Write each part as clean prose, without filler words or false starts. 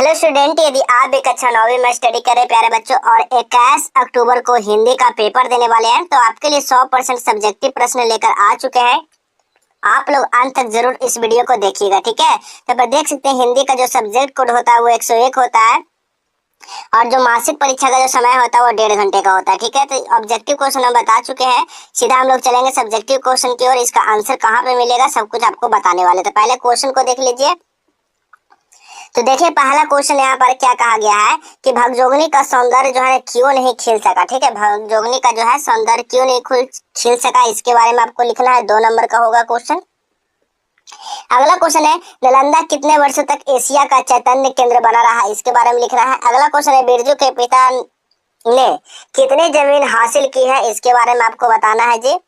Hello student, यदि आप एक अच्छा नौवीं में स्टडी कर रहे प्यारे बच्चों और 21 अक्टूबर को हिंदी का पेपर देने वाले हैं तो आपके लिए 100% सब्जेक्टिव प्रश्न लेकर आ चुके हैं। आप लोग अंत तक जरूर इस वीडियो को देखिएगा, ठीक है। तो पर देख सकते हैं हिंदी का जो सब्जेक्ट कोड होता है वो 101 होता है और जो मासिक परीक्षा का जो समय होता है वो 1.5 घंटे का होता है, ठीक है। तो ऑब्जेक्टिव क्वेश्चन हम बता चुके हैं, सीधा हम लोग चलेंगे सब्जेक्टिव क्वेश्चन की ओर। इसका आंसर कहाँ पे मिलेगा सब कुछ आपको बताने वाले। तो पहले क्वेश्चन को देख लीजिए। तो देखिए पहला क्वेश्चन यहाँ पर क्या कहा गया है कि भगजोगनी का सौंदर्य जो है क्यों नहीं खिल सका, ठीक है। भगजोगनी का जो है सौंदर्य क्यों नहीं खिल सका, इसके बारे में आपको लिखना है। 2 नंबर का होगा क्वेश्चन। अगला क्वेश्चन है नालंदा कितने वर्षों तक एशिया का चैतन्य केंद्र बना रहा, इसके बारे में लिखना है। अगला क्वेश्चन है बिरजू के पिता ने कितनी जमीन हासिल की है, इसके बारे में आपको बताना है जी।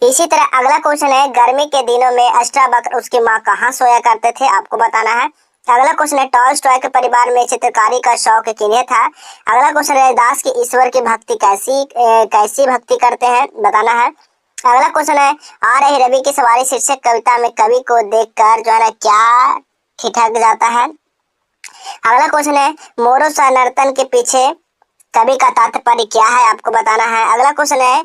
इसी तरह अगला क्वेश्चन है गर्मी के दिनों में अष्टावक्र उसकी माँ कहाँ सोया करते थे, आपको बताना है। अगला क्वेश्चन है टॉलस्टॉय के परिवार में चित्रकारी का शौक किन्हें था। अगला क्वेश्चन है रैदास की ईश्वर की भक्ति कैसी भक्ति करते हैं, बताना है। अगला क्वेश्चन है आ रही रवि की सवारी शीर्षक कविता में कवि को देखकर जो है ना क्या ठिठक जाता है। अगला क्वेश्चन है मोरो सा नर्तन के पीछे कवि का तात्पर्य क्या है, आपको बताना है। अगला क्वेश्चन है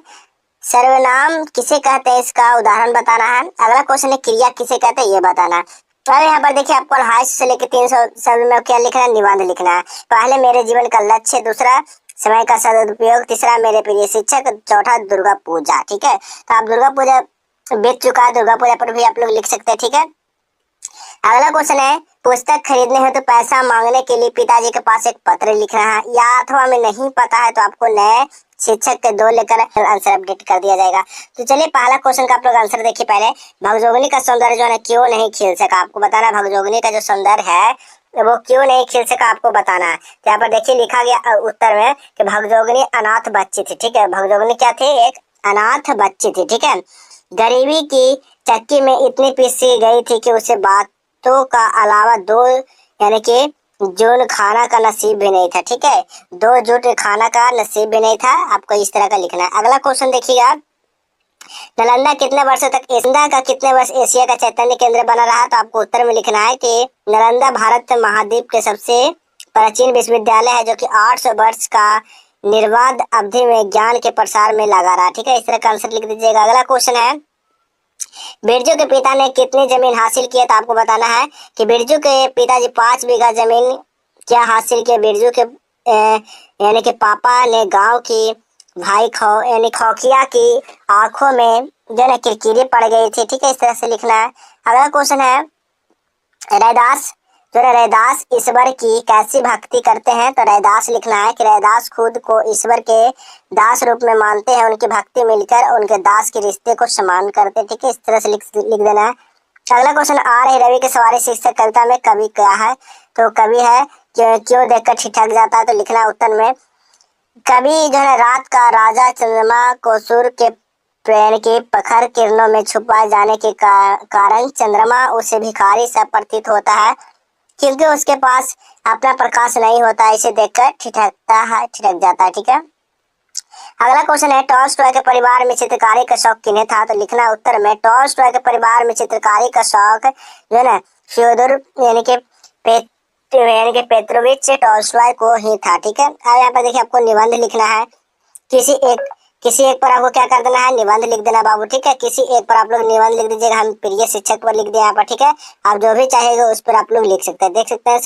सर्वनाम किसे कहते हैं, इसका उदाहरण बताना है। अगला क्वेश्चन है क्रिया किसे कहते हैं, ये बताना है। और यहाँ पर देखिए आपको हाइस्ट से लेकर 300 शब्द में क्या लिखना है, निबंध लिखना है। पहले मेरे जीवन का लक्ष्य, दूसरा समय का सदुपयोग, तीसरा मेरे प्रिय शिक्षक, चौथा दुर्गा पूजा, ठीक है। तो आप दुर्गा पूजा बीत चुका है, दुर्गा पूजा पर भी आप लोग लिख सकते हैं, ठीक है। अगला क्वेश्चन है पुस्तक खरीदने हो तो पैसा मांगने के लिए पिताजी के पास एक पत्र लिखना है, या अथवा में नहीं पता है तो आपको नए शिक्षक के 2 लेकर आंसर अपडेट कर दिया जाएगा। तो चलिए पहला क्वेश्चन का आप लोग आंसर देखिए। पहले भगजोगनी का सौंदर्य जो है क्यों नहीं खिल सका, आपको बताना। भगजोगनी का जो सौंदर्य है वो क्यों नहीं खिल सका, आपको बताना है। तो यहाँ पर देखिए लिखा गया उत्तर में कि भगजोगनी अनाथ बच्ची थी, ठीक है। भगजोगनी क्या थी, एक अनाथ बच्ची थी, ठीक है। गरीबी की चक्की में इतनी पीसी गई थी कि उसे बातों का अलावा 2 यानी कि जून खाना का नसीब भी नहीं था, ठीक है। 2 जूट खाना का नसीब भी नहीं था, आपको इस तरह का लिखना है। अगला क्वेश्चन देखिएगा नालंदा कितने वर्षों तक कितने वर्ष एशिया का चैतन्य केंद्र बना रहा, तो आपको उत्तर में लिखना है कि नालंदा भारत महाद्वीप के सबसे प्राचीन विश्वविद्यालय है जो कि 800 वर्ष का निर्बाध अवधि में ज्ञान के प्रसार में लगा रहा, ठीक है। इस तरह का आंसर लिख दीजिएगा। अगला क्वेश्चन है बिरजू के पिता ने कितनी जमीन हासिल की है, तो आपको बताना है कि बिरजू के पिताजी 5 बीघा जमीन क्या हासिल किया। बिरजू के यानी कि पापा ने गांव की भाई यानी खौकिया की आंखों में जो है किरकिरी पड़ गई थी, ठीक है। इस तरह से लिखना है। अगला क्वेश्चन है रैदास रैदास ईश्वर की कैसी भक्ति करते हैं, तो रैदास लिखना है कि रैदास खुद को ईश्वर के दास रूप में मानते हैं, उनकी भक्ति मिलकर उनके दास के रिश्ते को समान करते हैं, ठीक है। इस तरह से लिख देना है। अगला क्वेश्चन आ रही रवि की सवारी शीर्षक कविता में कवि क्या है, तो कवि है क्यों देखकर ठिठक जाता है, तो लिखना उत्तर में कवि जो है रात का राजा चंद्रमा को सूर्य के प्रेरण के प्रखर किरणों में छुपा जाने के कारण चंद्रमा उसे भिखारी सा प्रतीत होता है क्योंकि उसके पास अपना प्रकाश नहीं होता, इसे देखकर ठिठक जाता है, ठीक है। अगला क्वेश्चन है टॉलस्टॉय के परिवार में चित्रकारी का शौक किन्हें था, तो लिखना उत्तर में टॉलस्टॉय के परिवार में चित्रकारी का शौक जो है ना फ्योदोर यानी कि पेट्रोविच टॉलस्टॉय को ही था, ठीक है। अब यहाँ पर देखिए आपको निबंध लिखना है। किसी एक पर आपको क्या कर देना है, निबंध लिख देना बाबू, ठीक है। किसी एक पर आप लोग निबंध लिख दीजिएगा, हम प्रिय शिक्षक पर लिख दिए यहाँ पर, ठीक है। आप जो भी चाहेगा उस पर आप लोग लिख सकते हैं, देख सकते हैं।